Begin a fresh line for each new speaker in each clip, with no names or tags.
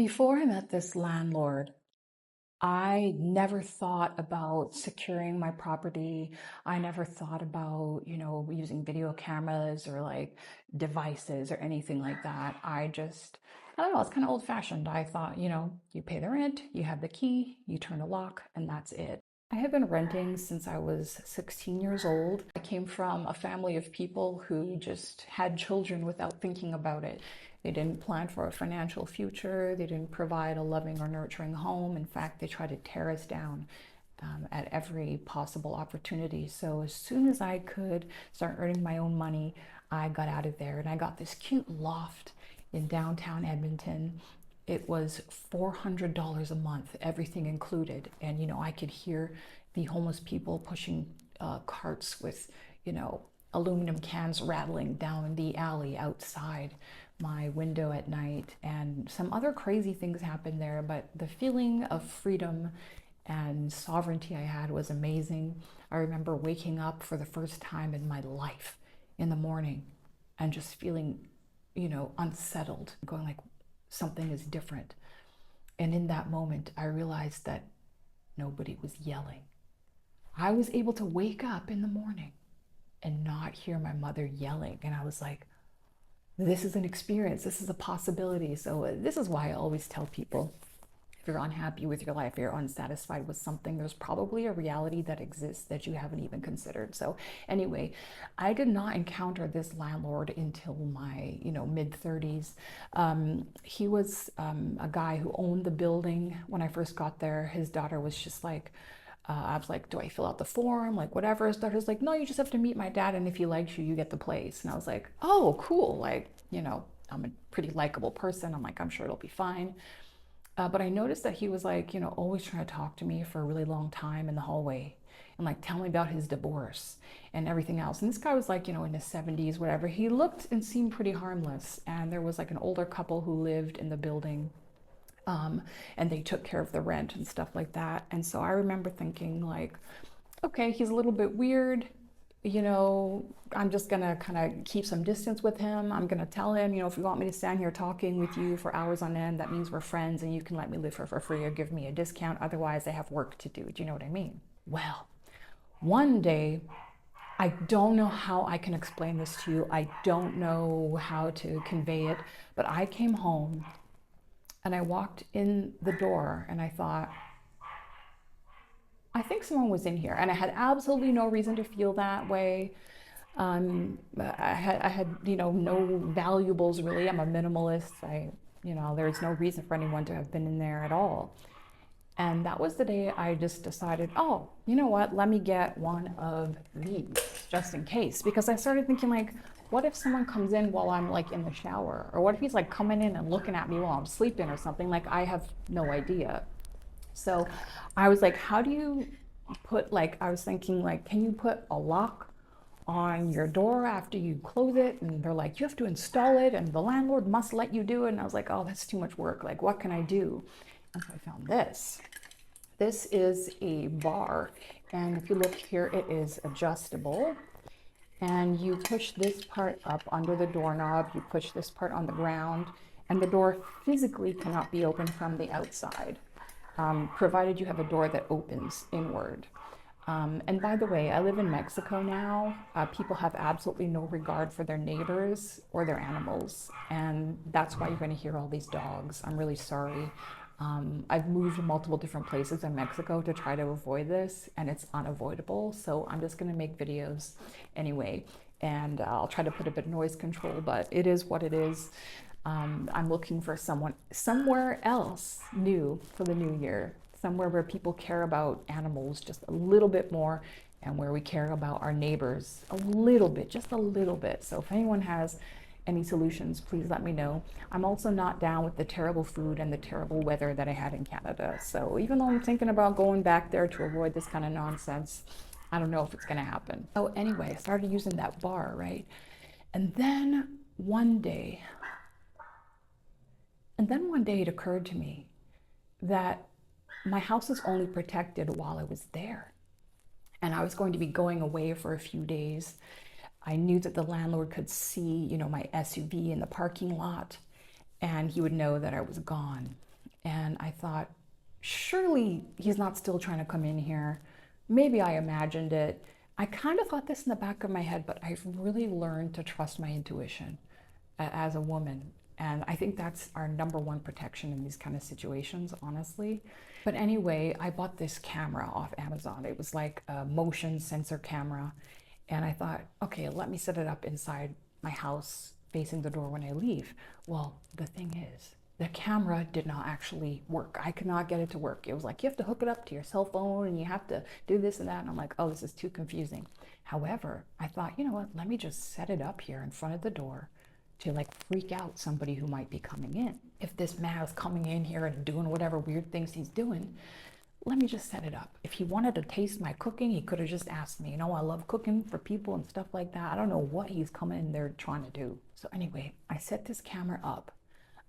Before I met this landlord, I never thought about securing my property. I never thought about, using video cameras or like devices or anything like that. I don't know, it's kind of old fashioned. I thought, you pay the rent, you have the key, you turn the lock, and that's it. I have been renting since I was 16 years old. I came from a family of people who just had children without thinking about it. They didn't plan for a financial future. They didn't provide a loving or nurturing home. In fact, they tried to tear us down at every possible opportunity. So as soon as I could start earning my own money, I got out of there and I got this cute loft in downtown Edmonton. It was $400 a month, everything included. And, I could hear the homeless people pushing carts with, aluminum cans rattling down the alley outside my window at night. And some other crazy things happened there, but the feeling of freedom and sovereignty I had was amazing. I remember waking up for the first time in my life in the morning and just feeling, unsettled, going like, something is different. And in that moment, I realized that nobody was yelling. I was able to wake up in the morning and not hear my mother yelling. And I was like, this is an experience. This is a possibility. So this is why I always tell people, if you're unhappy with your life, you're unsatisfied with something, there's probably a reality that exists that you haven't even considered. So anyway, I did not encounter this landlord until my, mid 30s. He was a guy who owned the building. When I first got there, his daughter was just like, I was like, do I fill out the form? Like, whatever. His daughter's like, no, you just have to meet my dad. And if he likes you, you get the place. And I was like, oh, cool. Like, I'm a pretty likable person. I'm like, I'm sure it'll be fine. But I noticed that he was like, always trying to talk to me for a really long time in the hallway and like tell me about his divorce and everything else. And this guy was like, in his 70s, whatever. He looked and seemed pretty harmless. And there was like an older couple who lived in the building, and they took care of the rent and stuff like that. And so I remember thinking like, okay, he's a little bit weird. I'm just gonna kind of keep some distance with him. I'm gonna tell him, if you want me to stand here talking with you for hours on end, that means we're friends and you can let me live here for free or give me a discount. Otherwise, I have work to do. Do you know what I mean? Well, one day, I don't know how I can explain this to you. I don't know how to convey it, but I came home and I walked in the door and I thought, I think someone was in here, and I had absolutely no reason to feel that way. I had no valuables really. I'm a minimalist. There's no reason for anyone to have been in there at all. And that was the day I just decided, oh, you know what? Let me get one of these just in case, because I started thinking like, what if someone comes in while I'm like in the shower, or what if he's like coming in and looking at me while I'm sleeping or something? Like, I have no idea. So I was like, how do you put, like, I was thinking, like, can you put a lock on your door after you close it? And they're like, you have to install it and the landlord must let you do it. And I was like, oh, that's too much work. Like, what can I do? And so I found this. This is a bar. And if you look here, it is adjustable. And you push this part up under the doorknob, you push this part on the ground, and the door physically cannot be opened from the outside. Provided you have a door that opens inward. And by the way, I live in Mexico now. People have absolutely no regard for their neighbors or their animals. And that's why you're going to hear all these dogs. I'm really sorry. I've moved to multiple different places in Mexico to try to avoid this, and it's unavoidable. So I'm just going to make videos anyway. And I'll try to put a bit of noise control, but it is what it is. I'm looking for someone somewhere else new for the new year, somewhere where people care about animals just a little bit more and where we care about our neighbors a little bit, just a little bit. So if anyone has any solutions, please let me know. I'm also not down with the terrible food and the terrible weather that I had in Canada. So even though I'm thinking about going back there to avoid this kind of nonsense, I don't know if it's going to happen. So anyway, I started using that bar, right? And then one day it occurred to me that my house was only protected while I was there. And I was going to be going away for a few days. I knew that the landlord could see, my SUV in the parking lot, and he would know that I was gone. And I thought, surely he's not still trying to come in here. Maybe I imagined it. I kind of thought this in the back of my head, but I've really learned to trust my intuition as a woman. And I think that's our number one protection in these kind of situations, honestly. But anyway, I bought this camera off Amazon. It was like a motion sensor camera. And I thought, okay, let me set it up inside my house facing the door when I leave. Well, the thing is, the camera did not actually work. I could not get it to work. It was like, you have to hook it up to your cell phone and you have to do this and that. And I'm like, oh, this is too confusing. However, I thought, you know what, let me just set it up here in front of the door to like freak out somebody who might be coming in. If this man is coming in here and doing whatever weird things he's doing, let me just set it up. If he wanted to taste my cooking, he could have just asked me. You know, I love cooking for people and stuff like that. I don't know what he's coming in there trying to do. So anyway, I set this camera up.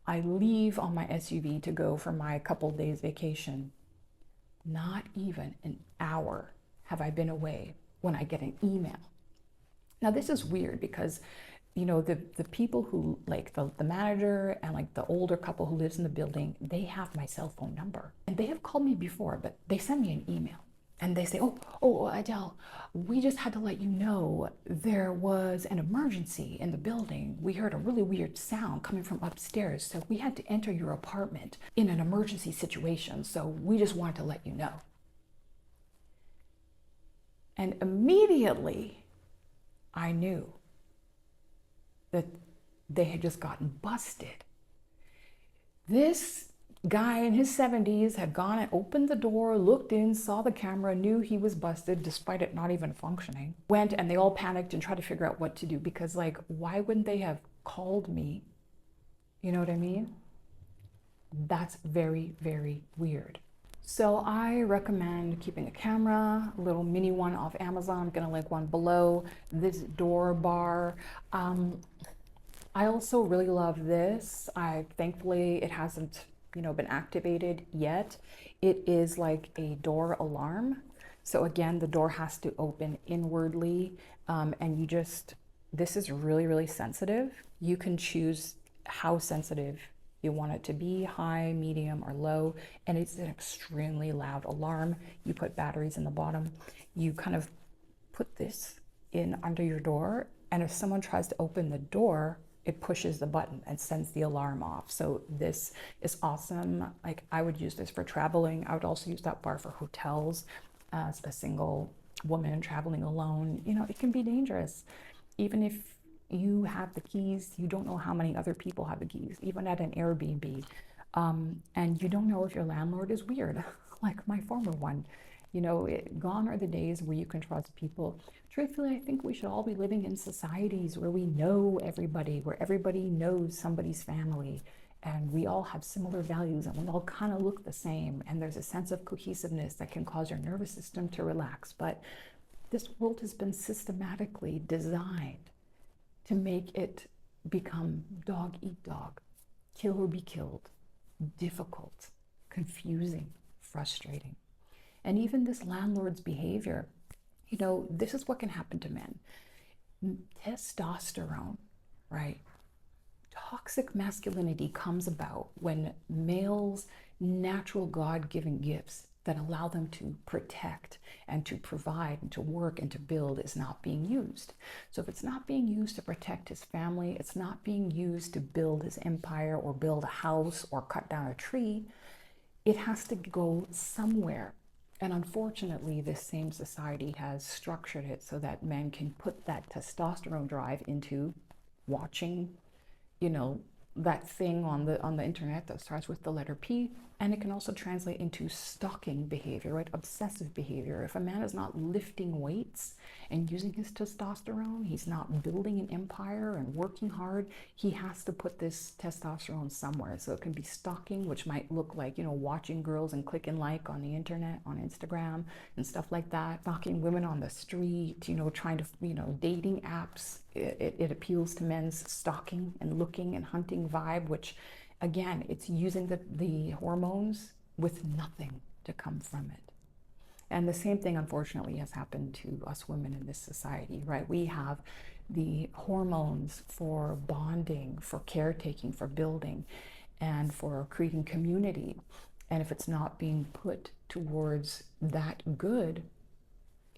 I leave on my SUV to go for my couple days vacation. Not even an hour have I been away when I get an email. Now this is weird because, you know, the people who, like the manager and like the older couple who lives in the building, they have my cell phone number. And they have called me before, but they send me an email. And they say, oh, Adele, we just had to let you know there was an emergency in the building. We heard a really weird sound coming from upstairs. So we had to enter your apartment in an emergency situation. So we just wanted to let you know. And immediately I knew that they had just gotten busted. This guy in his 70s had gone and opened the door, looked in, saw the camera, knew he was busted despite it not even functioning. Went and they all panicked and tried to figure out what to do because, like, why wouldn't they have called me? You know what I mean? That's very, very weird. So I recommend keeping a camera, a little mini one off Amazon. I'm gonna link one below. This door bar. I also really love this. Thankfully it hasn't, you know, been activated yet. It is like a door alarm. So again, the door has to open inwardly, and this is really, really sensitive. You can choose how sensitive you want it to be, high, medium, or low, and it's an extremely loud alarm. You put batteries in the bottom. You kind of put this in under your door, and if someone tries to open the door, it pushes the button and sends the alarm off. So this is awesome. Like, I would use this for traveling. I would also use that bar for hotels. As a single woman traveling alone, you know, it can be dangerous. Even if you have the keys, you don't know how many other people have the keys, even at an Airbnb. And you don't know if your landlord is weird, like my former one. You know, gone are the days where you can trust people. Truthfully, I think we should all be living in societies where we know everybody, where everybody knows somebody's family, and we all have similar values, and we all kind of look the same, and there's a sense of cohesiveness that can cause your nervous system to relax. But this world has been systematically designed to make it become dog eat dog, kill or be killed, difficult, confusing, frustrating. And even this landlord's behavior, you know, this is what can happen to men. Testosterone, right? Toxic masculinity comes about when males' natural God-given gifts that allow them to protect and to provide and to work and to build is not being used. So if it's not being used to protect his family, it's not being used to build his empire or build a house or cut down a tree, it has to go somewhere. And unfortunately, this same society has structured it so that men can put that testosterone drive into watching, you know, that thing on the internet that starts with the letter P, and it can also translate into stalking behavior, right? Obsessive behavior. If a man is not lifting weights and using his testosterone, he's not building an empire and working hard, he has to put this testosterone somewhere. So it can be stalking, which might look like, you know, watching girls and clicking like on the internet, on Instagram and stuff like that, stalking women on the street, you know, trying to, you know, dating apps. It appeals to men's stalking and looking and hunting vibe, which again, it's using the hormones with nothing to come from it. And the same thing, unfortunately, has happened to us women in this society, right? We have the hormones for bonding, for caretaking, for building. and for creating community. And if it's not being put towards that good,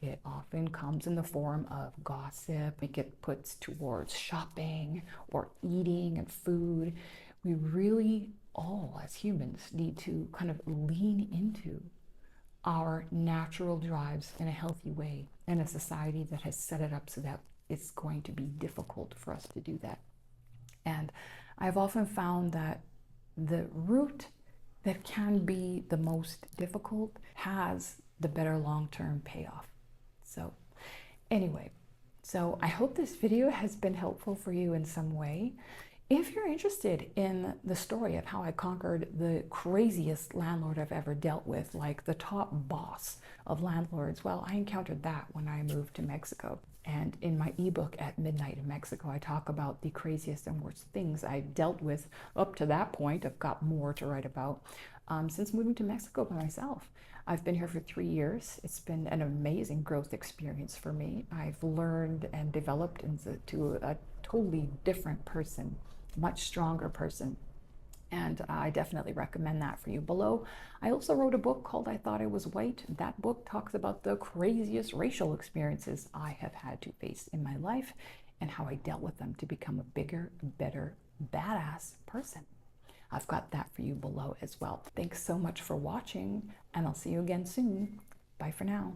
it often comes in the form of gossip. It gets put towards shopping or eating and food. We really all, as humans, need to kind of lean into our natural drives in a healthy way in a society that has set it up so that it's going to be difficult for us to do that. And I've often found that the route that can be the most difficult has the better long-term payoff. So anyway, so I hope this video has been helpful for you in some way. If you're interested in the story of how I conquered the craziest landlord I've ever dealt with, like the top boss of landlords, well, I encountered that when I moved to Mexico. And in my ebook, At Midnight in Mexico, I talk about the craziest and worst things I've dealt with up to that point. I've got more to write about since moving to Mexico by myself. I've been here for 3 years. It's been an amazing growth experience for me. I've learned and developed into a totally different person, much stronger person. And I definitely recommend that for you. Below, I also wrote a book called I Thought I Was White. That book talks about the craziest racial experiences I have had to face in my life and how I dealt with them to become a bigger, better, badass person. I've got that for you below as well. Thanks so much for watching, and I'll see you again soon. Bye for now.